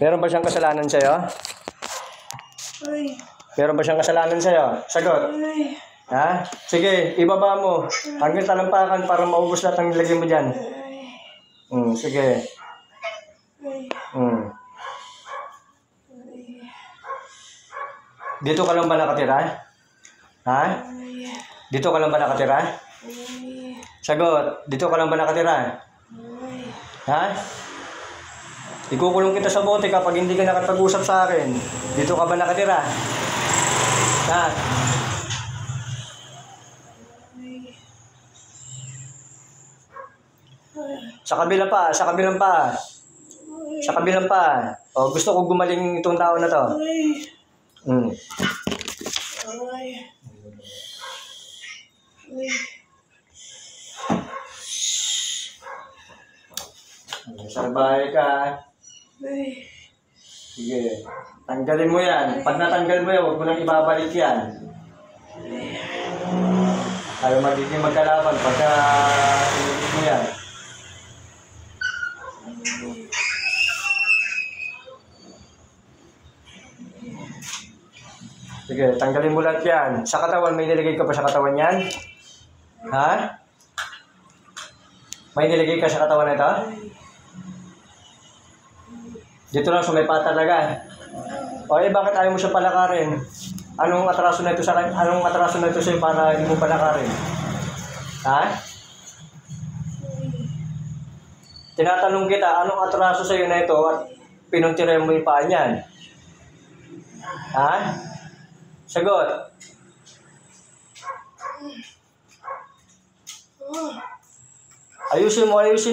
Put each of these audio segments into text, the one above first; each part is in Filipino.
Meron ba siyang kasalanan sa'yo? Ay. Meron ba siyang kasalanan sa'yo? Sagot. Ay. Ha? Sige, ibaba mo. Hanggang talampakan para maubos lahat ang nilagay mo dyan. Sige. Dito ka lang ba nakatira? Ha? Dito ka lang ba nakatira? Sagot. Dito ka lang ba nakatira? Ha? Ikukulong kita sa bote kapag hindi ka nakapag-usap sa akin. Dito ka ba nakatira? Ha? Sa kabilang pa, sa kabilang pa. Sa kabilang pa. O, gusto ko gumaling itong tao na to. Salbahe ka. Sige. Tanggalin mo yan. Pag natanggal mo yan, huwag mo nang ibabalik yan. Ayaw magiging magkalaban pagka inubit mo yan. Sige, tanggalin mo lahat yan. Sa katawan, may nilagay ka pa sa katawan yan? Ha? May nilagay ka sa katawan na ito? Dito lang sa may pata talaga. O bakit ayaw mo siya palakarin? Anong atraso na ito sa'yo para hindi mo palakarin? Ha? Tinatanong kita, anong atraso sa'yo na ito at pinuntirayan mo yung paa niyan? Ha? Sagot. Ayusin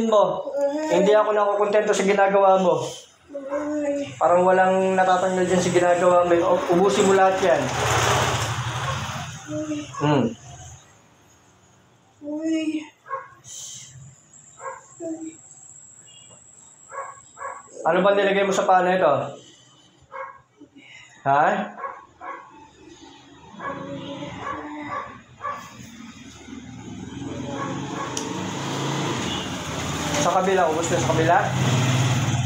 mo. Hindi ako nakukontento sa ginagawa mo. Parang walang natatanggal dyan sa ginagawa mo. Ubusin mo lahat yan. Ano ba nilagay mo sa paa na ito? Ha? Sa kabila, ubos na sa kabila?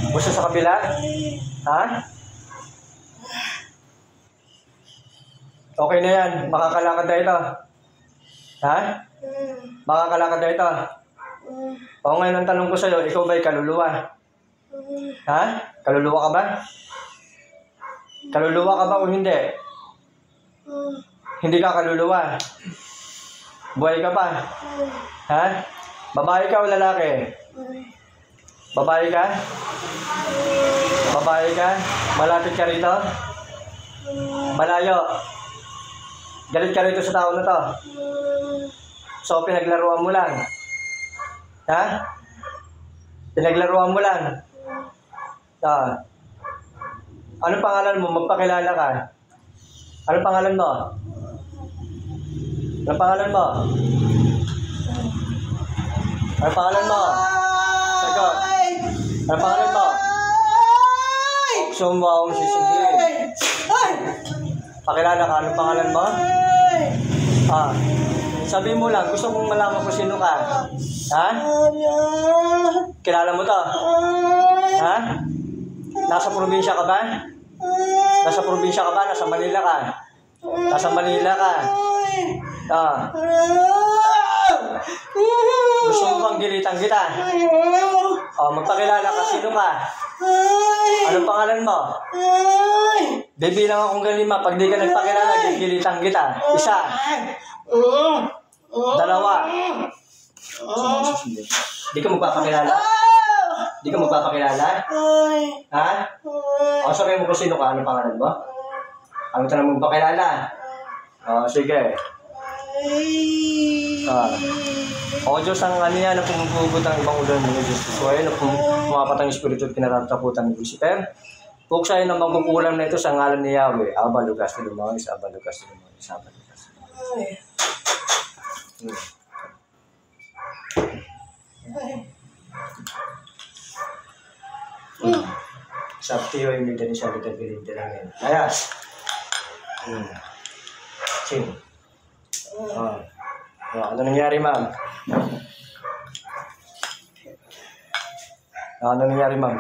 Ubos na sa kabila? Ha? Okay na yan, makakalakad na ito. Ha? Makakalakad na ito. O ngayon ang tanong ko sa'yo, ikaw ba'y kaluluwa? Ha? Kaluluwa ka ba? Kaluluwa ka ba o hindi? Hindi ka kaluluwa. Buhay ka pa? Ha? Babae ka o lalaki? Babae ka? Babae ka? Malapit ka rito? Malayo? Galit ka rito sa tao na to? So, pinaglaruan mo lang? Ha? Pinaglaruan mo lang? Ano pangalan mo? Magpakilala ka. Ano pangalan mo? Ano pangalan mo? Ano pangalan mo? Sagot. Ano pangalan mo? Gusto mo akong sisindihin. Pakilala ka. Ano pangalan mo? Sabi mo lang. Gusto kong malaman kung sino ka. Ha? Kilala mo to? Ha? Nasa probinsya ka ba? Nasa probinsya ka ba? Nasa Manila ka? Nasa Manila ka? Gusto mo bang gilitan kita? Magpakilala ka. Sino ka? Anong pangalan mo? Bibilang akong galima. Pag di ka nagpakilala, gigilitan kita. Isa. Dalawa. Di ka magpapakilala? Di ka magpapakilala? Ha? Sabihin mo kung sino ka. Anong pangalan mo? Ano ka na magpakilala? Sige. O Diyos, ang ano yan na pumupugot ang ibang ulan ng Diyos. So ayun, na pumapat ang espiritu at kinatatakutan ng Lucifer. Puksayin ang magkukulam na ito sa ngalan ni Yahweh. Abalugas na lumangis, abalugas na lumangis, abalugas na lumangis. Sakti yung hindi din siya nagagilid din lang yan. Ayas! Sing. Ano nangyari, ma'am? Ano nangyari, ma'am?